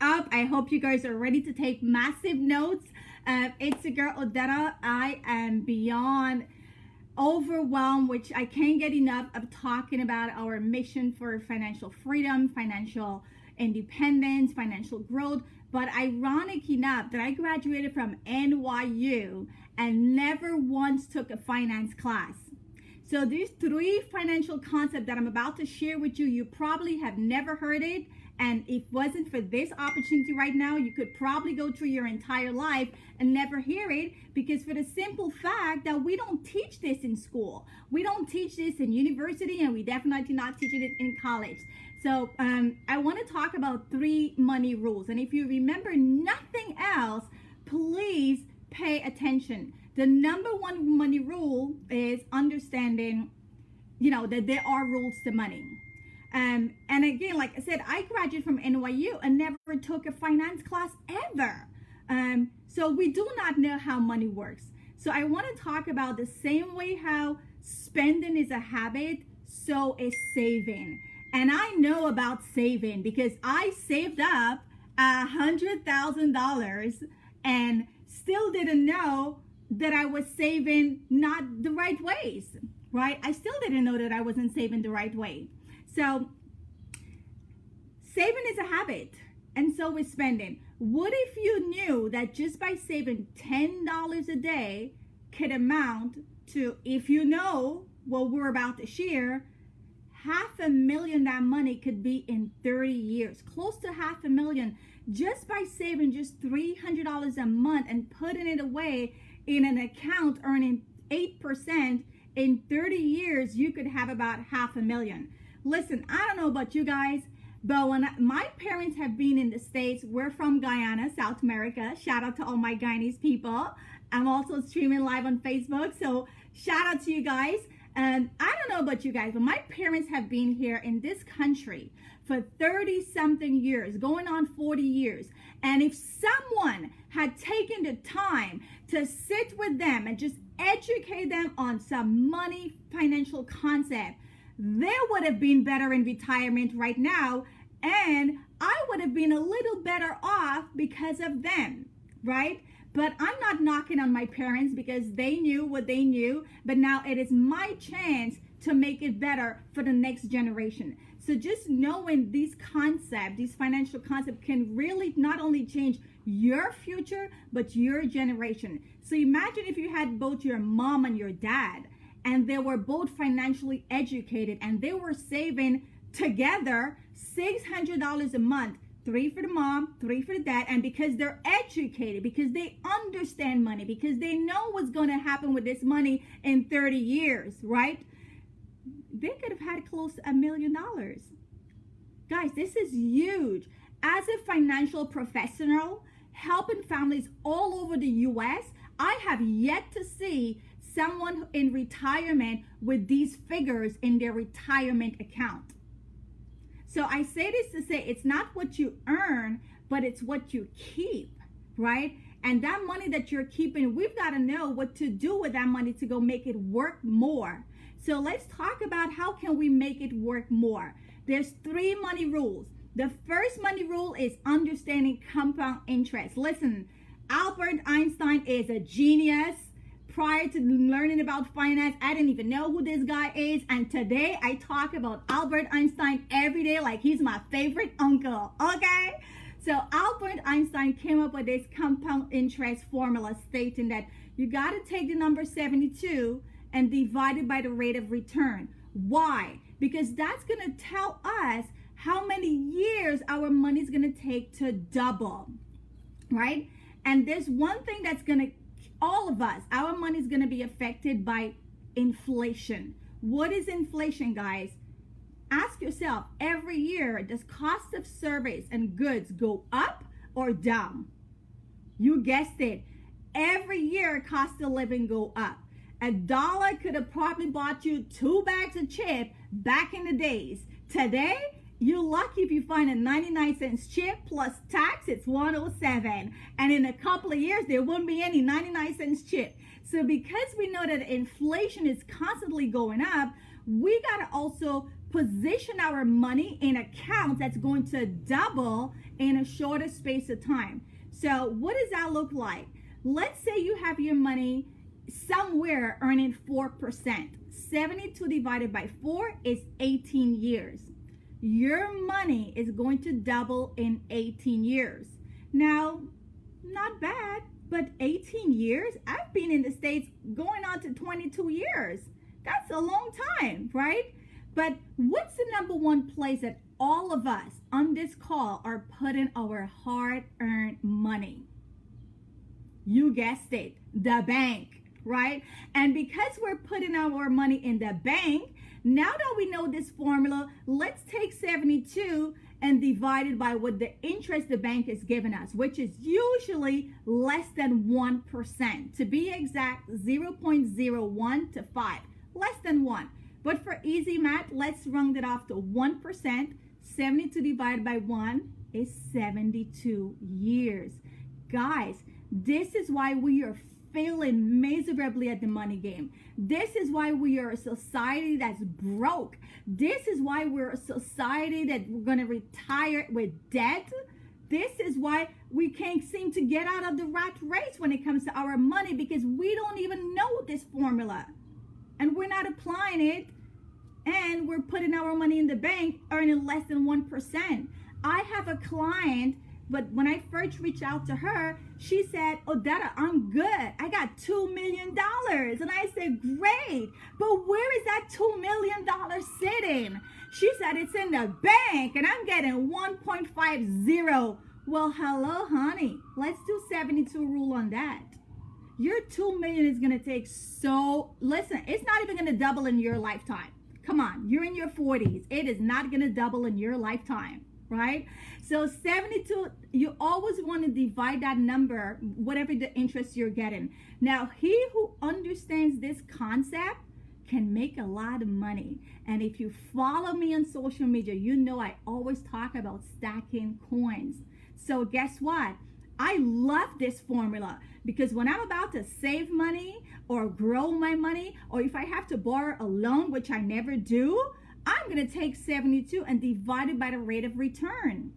up? I hope you guys are ready to take massive notes. It's your girl Odetta. I am beyond overwhelmed, which I can't get enough of talking about our mission for financial freedom, financial independence, financial growth. But ironic enough that I graduated from NYU and never once took a finance class. So these three financial concepts that I'm about to share with you, you probably have never heard it. And if it wasn't for this opportunity right now, you could probably go through your entire life and never hear it, because for the simple fact that we don't teach this in school. We don't teach this in university, and we definitely not teach it in college. So I want to talk about 3 money rules. And if you remember nothing else, please pay attention. The number 1 money rule is understanding, that there are rules to money. And again, like I said, I graduated from NYU and never took a finance class ever. So we do not know how money works. So I want to talk about the same way how spending is a habit, so is saving. And I know about saving because I saved up $100,000 and still didn't know that I was saving not the right ways, right? I still didn't know that I wasn't saving the right way. So saving is a habit, and so is spending. What if you knew that just by saving $10 a day could amount to, if you know what we're about to share, $500,000 that money could be in 30 years, close to $500,000, just by saving just $300 a month and putting it away in an account earning 8%. In 30 years, you could have about $500,000. Listen, I don't know about you guys, but when my parents have been in the States, we're from Guyana, South America. Shout out to all my Guyanese people. I'm also streaming live on Facebook, so shout out to you guys. I don't know about you guys, but my parents have been here in this country for 30-something years, going on 40 years. And if someone had taken the time to sit with them and just educate them on some money financial concept, they would have been better in retirement right now, and I would have been a little better off because of them, right? But I'm not knocking on my parents because they knew what they knew, but now it is my chance to make it better for the next generation. So just knowing these concepts, these financial concepts, can really not only change your future, but your generation. So imagine if you had both your mom and your dad, and they were both financially educated, and they were saving together $600 a month, 3 for the mom, 3 for the dad. And because they're educated, because they understand money, because they know what's going to happen with this money in 30 years, right? They could have had close to $1 million. Guys, this is huge. As a financial professional, helping families all over the U.S., I have yet to see someone in retirement with these figures in their retirement account. So I say this to say it's not what you earn, but it's what you keep, right? And that money that you're keeping, we've got to know what to do with that money to go make it work more. So let's talk about how can we make it work more. There's 3 money rules. The first money rule is understanding compound interest. Listen, Albert Einstein is a genius. Prior to learning about finance, I didn't even know who this guy is. And today I talk about Albert Einstein every day like he's my favorite uncle, okay? So Albert Einstein came up with this compound interest formula stating that you got to take the number 72 and divide it by the rate of return. Why? Because that's going to tell us how many years our money is going to take to double, right? And there's one thing that's going to, all of us, our money is going to be affected by inflation. What is inflation, guys? Ask yourself, every year, does cost of service and goods go up or down? You guessed it. Every year, cost of living go up. $1 could have probably bought you 2 bags of chip back in the days. Today, you're lucky if you find a 99-cent chip plus tax, it's 107. And in a couple of years, there won't be any 99-cent chip. So because we know that inflation is constantly going up, we got to also position our money in accounts that's going to double in a shorter space of time. So what does that look like? Let's say you have your money somewhere earning 4%. 72 divided by 4 is 18 years. Your money is going to double in 18 years. Now, not bad, but 18 years? I've been in the States going on to 22 years. That's a long time, right? But what's the number one place that all of us on this call are putting our hard-earned money? You guessed it, the bank, right? And because we're putting our money in the bank, now that we know this formula, let's take 72 and divide it by what the interest the bank is giving us, which is usually less than 1%. To be exact, 0.01 to 5, less than 1. But for easy math, let's round it off to 1%. 72 divided by 1 is 72 years. Guys, this is why we are failing miserably at the money game. This is why we are a society that's broke. This is why we're a society that we're going to retire with debt. This is why we can't seem to get out of the rat race when it comes to our money, because we don't even know this formula. And we're not applying it, and we're putting our money in the bank earning less than 1%. I have a client, but when I first reached out to her, she said, Odetta, I'm good. I got $2 million. And I said, great, but where is that $2 million sitting? She said, it's in the bank and I'm getting 1.50. Well, hello, honey. Let's do 72 rule on that. Your $2 million is going to take listen, it's not even going to double in your lifetime. Come on, you're in your 40s. It is not going to double in your lifetime. Right? So 72, you always want to divide that number, whatever the interest you're getting. Now, he who understands this concept can make a lot of money. And if you follow me on social media, you know I always talk about stacking coins. So guess what? I love this formula, because when I'm about to save money or grow my money, or if I have to borrow a loan, which I never do, I'm going to take 72 and divide it by the rate of return,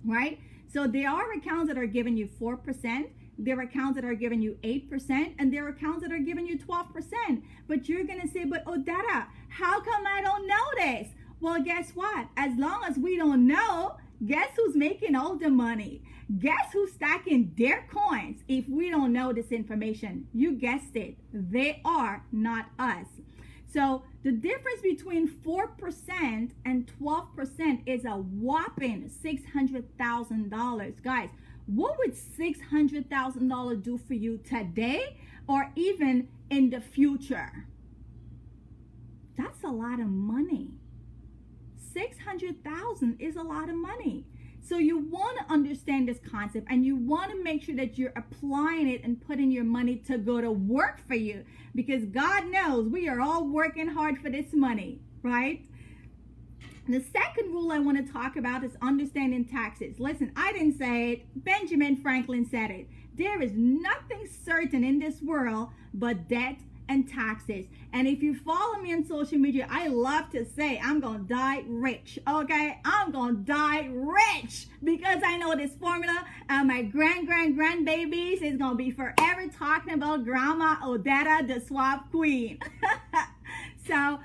right? So there are accounts that are giving you 4%, there are accounts that are giving you 8%, and there are accounts that are giving you 12%. But you're going to say, but Odetta, how come I don't know this? Well, guess what? As long as we don't know, guess who's making all the money? Guess who's stacking their coins if we don't know this information? You guessed it. They are, not us. So the difference between 4% and 12% is a whopping $600,000. Guys, what would $600,000 do for you today or even in the future? That's a lot of money. $600,000 is a lot of money. So you want to understand this concept, and you want to make sure that you're applying it and putting your money to go to work for you, because God knows we are all working hard for this money, right? The second rule I want to talk about is understanding taxes. Listen, I didn't say it. Benjamin Franklin said it. There is nothing certain in this world but debt and taxes. And if you follow me on social media, I love to say I'm gonna die rich. Okay, I'm gonna die rich because I know this formula, and my grandbabies is gonna be forever talking about Grandma Odetta, the Swap Queen. So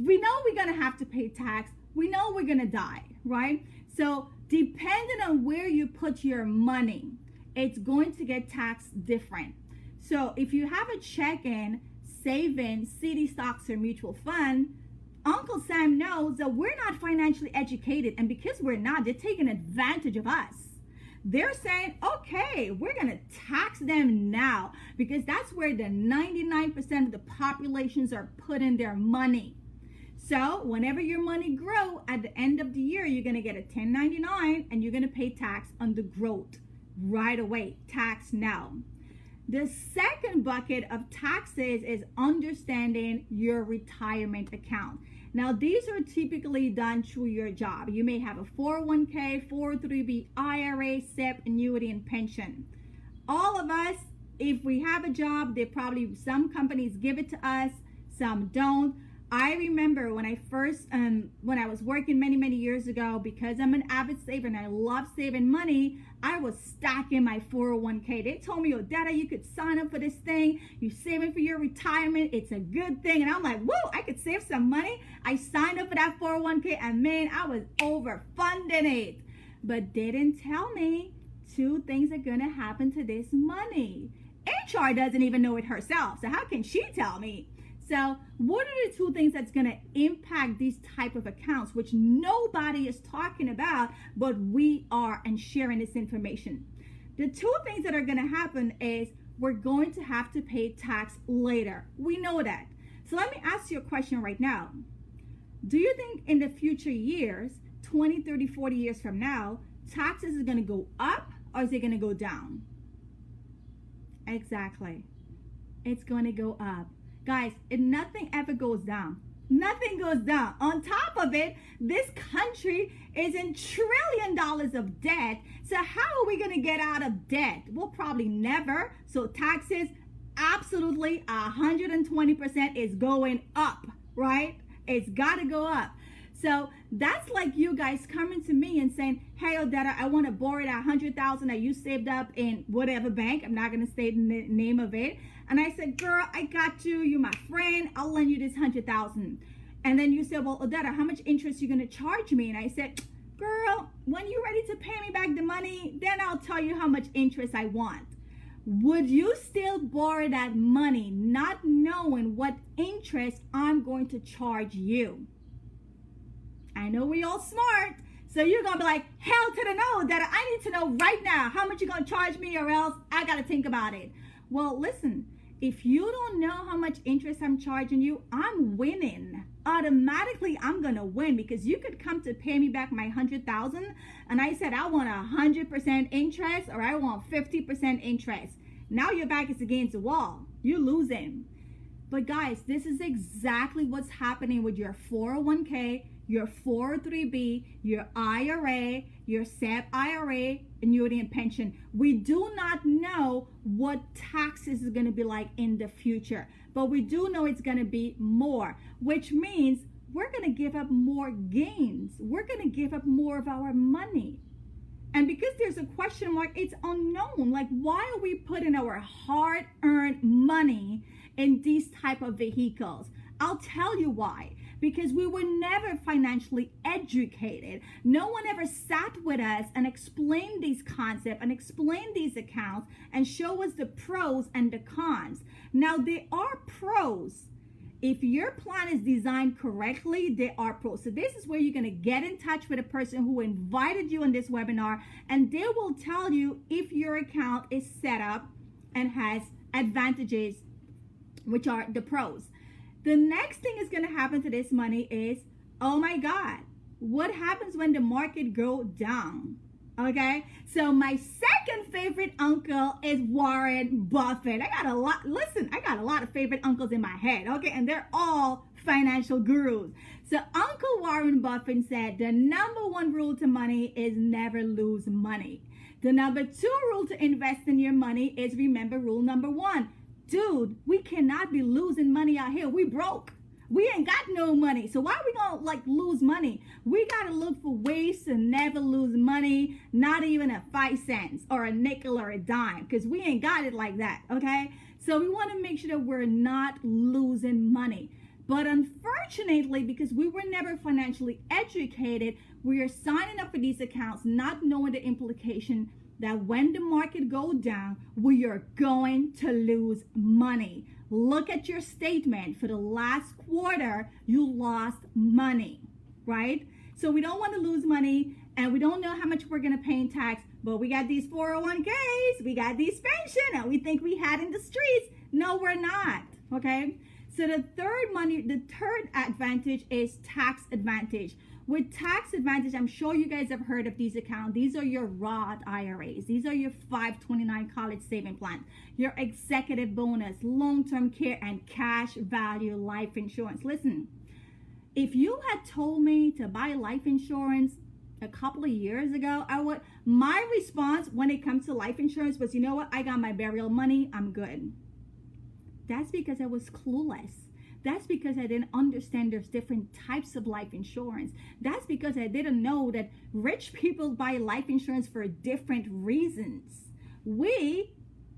we know we're gonna have to pay tax. We know we're gonna die, right? So depending on where you put your money, it's going to get taxed different. So if you have a check-in, savings, CD stocks, or mutual fund, Uncle Sam knows that we're not financially educated, and because we're not, they're taking advantage of us. They're saying, okay, we're going to tax them now, because that's where the 99% of the populations are putting their money. So whenever your money grow, at the end of the year, you're going to get a 1099, and you're going to pay tax on the growth right away. Tax now. The second bucket of taxes is understanding your retirement account. Now, these are typically done through your job. You may have a 401k, 403b, IRA, SEP, annuity, and pension. All of us, if we have a job, some companies give it to us, some don't. I remember when I first, when I was working many years ago, because I'm an avid saver and I love saving money, I was stacking my 401k. They told me, Odetta, you could sign up for this thing. You're saving for your retirement. It's a good thing. And I'm like, whoa, I could save some money. I signed up for that 401k and man, I was overfunding it. But they didn't tell me two things are going to happen to this money. HR doesn't even know it herself. So how can she tell me? So what are the two things that's going to impact these type of accounts, which nobody is talking about, but we are and sharing this information? The two things that are going to happen is we're going to have to pay tax later. We know that. So let me ask you a question right now. Do you think in the future years, 20, 30, 40 years from now, taxes is going to go up or is it going to go down? Exactly. It's going to go up. Guys, nothing ever goes down. Nothing goes down. On top of it, this country is in $1 trillion of debt. So how are we going to get out of debt? Well, probably never. So taxes, absolutely 120% is going up, right? It's got to go up. So that's like you guys coming to me and saying, hey, Odetta, I want to borrow that $100,000 that you saved up in whatever bank. I'm not going to say the name of it. And I said, girl, I got you. You're my friend. I'll lend you this $100,000. And then you said, well, Odetta, how much interest are you going to charge me? And I said, girl, when you're ready to pay me back the money, then I'll tell you how much interest I want. Would you still borrow that money not knowing what interest I'm going to charge you? I know we all smart. So you're going to be like, hell to the no, that I need to know right now how much you're going to charge me or else I got to think about it. Well, listen, if you don't know how much interest I'm charging you, I'm winning. Automatically, I'm going to win because you could come to pay me back my $100,000 and I said, I want 100% interest or I want 50% interest. Now your back is against the wall. You're losing. But guys, this is exactly what's happening with your 401k, your 403b, your IRA, your SEP IRA, annuity and pension. We do not know what taxes is going to be like in the future, but we do know it's going to be more, which means we're going to give up more gains. We're going to give up more of our money. And because there's a question mark, it's unknown. Like, why are we putting our hard-earned money in these type of vehicles? I'll tell you why. Because we were never financially educated. No one ever sat with us and explained these concepts and explained these accounts and show us the pros and the cons. Now, there are pros. If your plan is designed correctly, there are pros. So this is where you're going to get in touch with a person who invited you on this webinar, and they will tell you if your account is set up and has advantages, which are the pros. The next thing is going to happen to this money is, oh my God, what happens when the market goes down? Okay, so my second favorite uncle is Warren Buffett. I got a lot of favorite uncles in my head, okay, and they're all financial gurus. So Uncle Warren Buffett said the number one rule to money is never lose money. The number two rule to invest in your money is remember rule number one. Dude, we cannot be losing money out here. We broke. We ain't got no money. So why are we going to lose money? We got to look for ways to never lose money, not even at 5 cents or a nickel or a dime, because we ain't got it like that, okay? So we want to make sure that we're not losing money. But unfortunately, because we were never financially educated, we are signing up for these accounts not knowing the implication that when the market goes down, we are going to lose money. Look at your statement. For the last quarter, you lost money, right? So we don't want to lose money, and we don't know how much we're going to pay in tax, but we got these 401ks, we got these pension, and we think we had in the streets. No, we're not, okay? So the third advantage is tax advantage. With tax advantage, I'm sure you guys have heard of these accounts. These are your Roth IRAs. These are your 529 college saving plans, your executive bonus, long-term care, and cash value life insurance. Listen, if you had told me to buy life insurance a couple of years ago, my response when it comes to life insurance was, you know what? I got my burial money. I'm good. That's because I was clueless. That's because I didn't understand there's different types of life insurance. That's because I didn't know that rich people buy life insurance for different reasons. We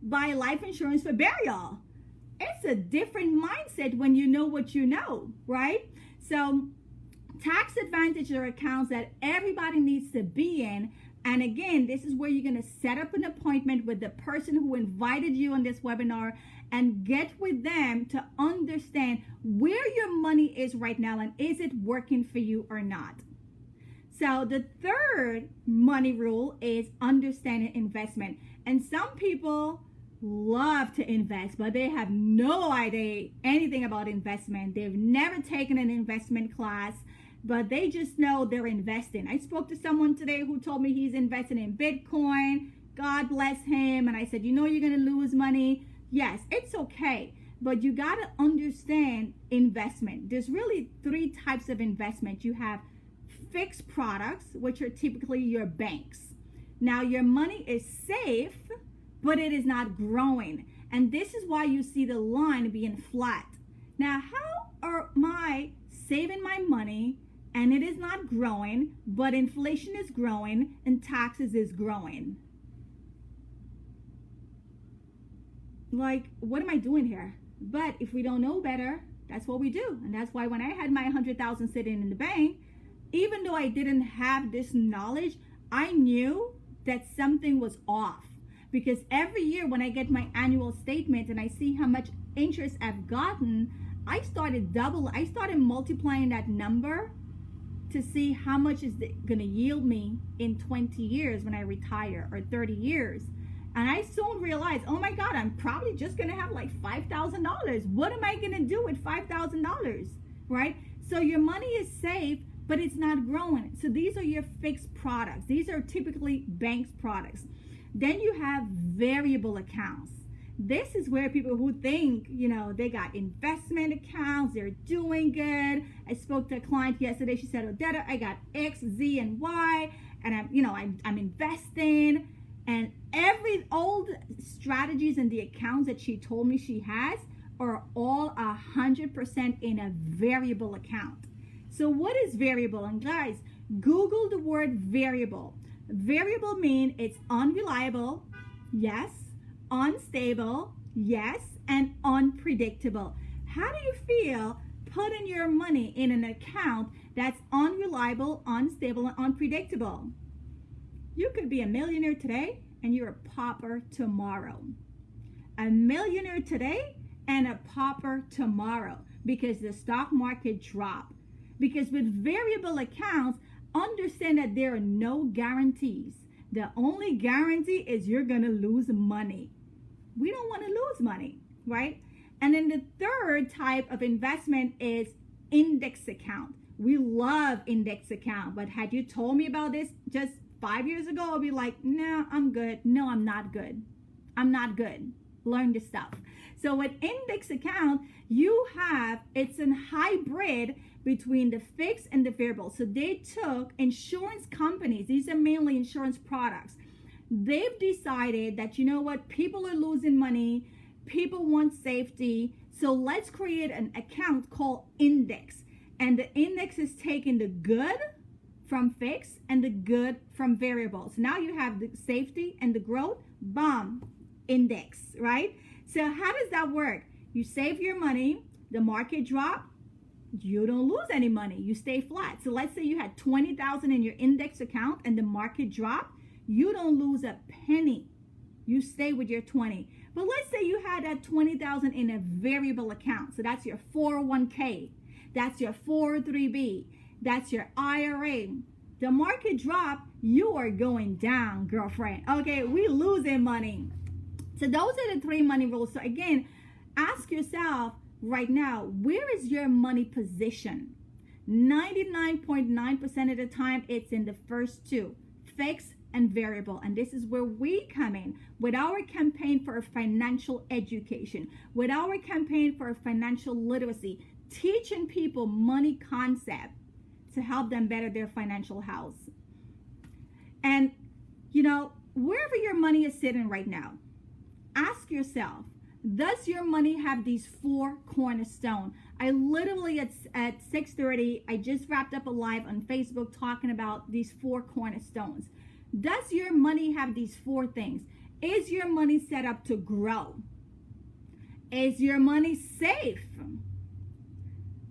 buy life insurance for burial. It's a different mindset when you know what you know, right? So tax advantage are accounts that everybody needs to be in. And again, this is where you're going to set up an appointment with the person who invited you on this webinar and get with them to understand where your money is right now and is it working for you or not. So the third money rule is understanding investment. And some people love to invest, but they have no idea anything about investment. They've never taken an investment class, but they just know they're investing. I spoke to someone today who told me he's investing in Bitcoin. God bless him. And I said, you know, you're going to lose money. Yes, it's okay. But you got to understand investment. There's really three types of investment. You have fixed products, which are typically your banks. Now, your money is safe, but it is not growing. And this is why you see the line being flat. Now, how am I saving my money and it is not growing, but inflation is growing and taxes is growing? Like, what am I doing here? But if we don't know better, that's what we do. And that's why when I had my 100,000 sitting in the bank, even though I didn't have this knowledge, I knew that something was off. Because every year when I get my annual statement and I see how much interest I've gotten, I started multiplying that number to see how much is going to yield me in 20 years when I retire, or 30 years. And I soon realized, oh my God, I'm probably just going to have like $5,000. What am I going to do with $5,000, right? So your money is safe, but it's not growing. So these are your fixed products. These are typically banks products. Then you have variable accounts. This is where people who think, you know, they got investment accounts, they're doing good. I spoke to a client yesterday. She said, Odetta, I got X, Z, and Y, and I'm investing. And all the strategies and the accounts that she told me she has are all 100% in a variable account. So what is variable? And guys, Google the word variable. Variable means it's unreliable, yes, unstable, yes, and unpredictable. How do you feel putting your money in an account that's unreliable, unstable, and unpredictable? You could be a millionaire today and you're a pauper tomorrow. A millionaire today and a pauper tomorrow because the stock market dropped. Because with variable accounts, understand that there are no guarantees. The only guarantee is you're going to lose money. We don't want to lose money, right? And then the third type of investment is index account. We love index account, but had you told me about this just 5 years ago, I'd be like, no, I'm good. No, I'm not good. I'm not good. Learn this stuff. So with index account, it's a hybrid between the fixed and the variable. So they took insurance companies, these are mainly insurance products. They've decided that, you know what, people are losing money, people want safety, so let's create an account called index. And the index is taking the good from fixed and the good from variable. So now you have the safety and the growth, boom, index, right? So how does that work? You save your money, the market drop, you don't lose any money, you stay flat. So let's say you had 20,000 in your index account and the market dropped, you don't lose a penny. You stay with your 20. But let's say you had that 20,000 in a variable account. So that's your 401k, that's your 403b, that's your IRA. The market drop, you are going down, girlfriend. Okay, we losing money. So those are the three money rules. So again, ask yourself right now, where is your money position? 99.9% of the time, it's in the first two, fixed and variable. And this is where we come in with our campaign for financial education, with our campaign for financial literacy, teaching people money concept to help them better their financial health. And, you know, wherever your money is sitting right now, ask yourself, Does your money have these 4 cornerstones? I literally at 6:30, I just wrapped up a live on Facebook talking about these 4 cornerstones. Does your money have these 4 things? Is your money set up to grow? Is your money safe?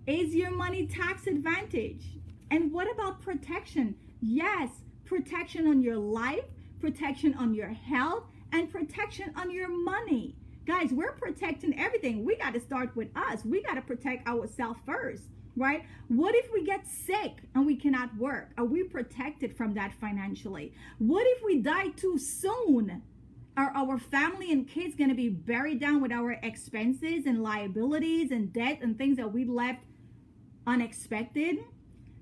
Is your money tax advantage? And what about protection? Yes, protection on your life, protection on your health, and protection on your money. Guys, we're protecting everything. We got to start with us. We got to protect ourselves first, right? What if we get sick and we cannot work? Are we protected from that financially? What if we die too soon? Are our family and kids going to be buried down with our expenses and liabilities and debt and things that we left unexpected?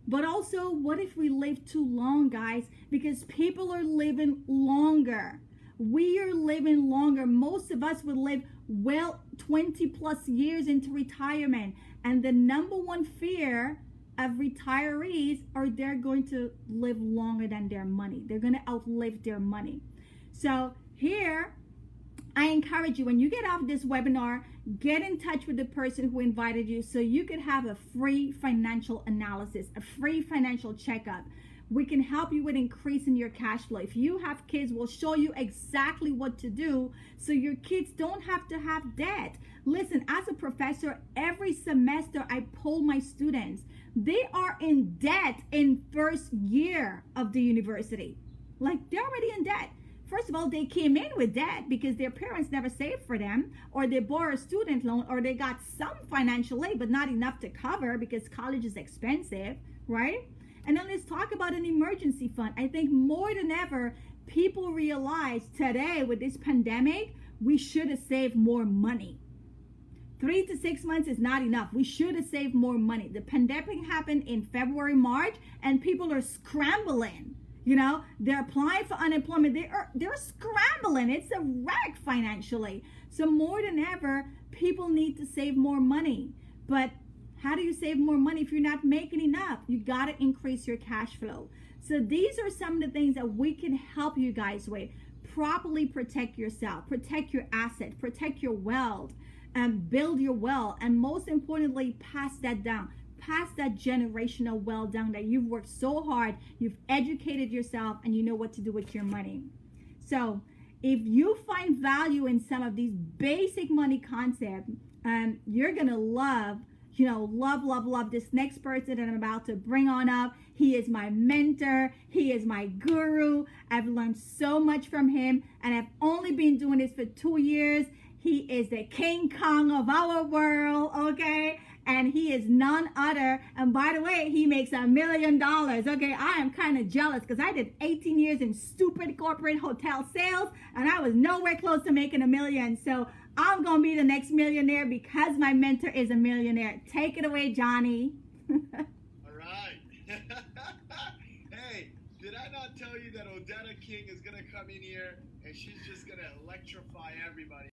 But also, what if we live too long, guys? Because people are living longer. We are living longer. Most of us will live 20 plus years into retirement. And the number one fear of retirees are they're going to live longer than their money. They're going to outlive their money. So here, I encourage you, when you get off this webinar, get in touch with the person who invited you so you could have a free financial analysis, a free financial checkup. We can help you with increasing your cash flow. If you have kids, we'll show you exactly what to do so your kids don't have to have debt. Listen, as a professor, every semester I poll my students. They are in debt in first year of the university. Like, they're already in debt. First of all, they came in with debt because their parents never saved for them, or they borrowed a student loan, or they got some financial aid, but not enough to cover because college is expensive, right? And then let's talk about an emergency fund. I think more than ever, people realize today with this pandemic, we should have saved more money. 3 to 6 months is not enough. We should have saved more money. The pandemic happened in February, March, and people are scrambling. You know, they're applying for unemployment. They're scrambling. It's a wreck financially. So more than ever, people need to save more money. But how do you save more money if you're not making enough? You got to increase your cash flow. So these are some of the things that we can help you guys with. Properly protect yourself, protect your asset, protect your wealth, and build your wealth. And most importantly, pass that down. Pass that generational wealth down that you've worked so hard, you've educated yourself, and you know what to do with your money. So if you find value in some of these basic money concepts, you're going to love this next person that I'm about to bring on up. He is my mentor. He is my guru. I've learned so much from him, and I've only been doing this for 2 years. He is the King Kong of our world, okay? And he is none other. And by the way, he makes $1 million. Okay, I am kind of jealous because I did 18 years in stupid corporate hotel sales, and I was nowhere close to making $1 million. So I'm going to be the next millionaire because my mentor is a millionaire. Take it away, Johnny. All right. Hey, did I not tell you that Odetta King is going to come in here and she's just going to electrify everybody?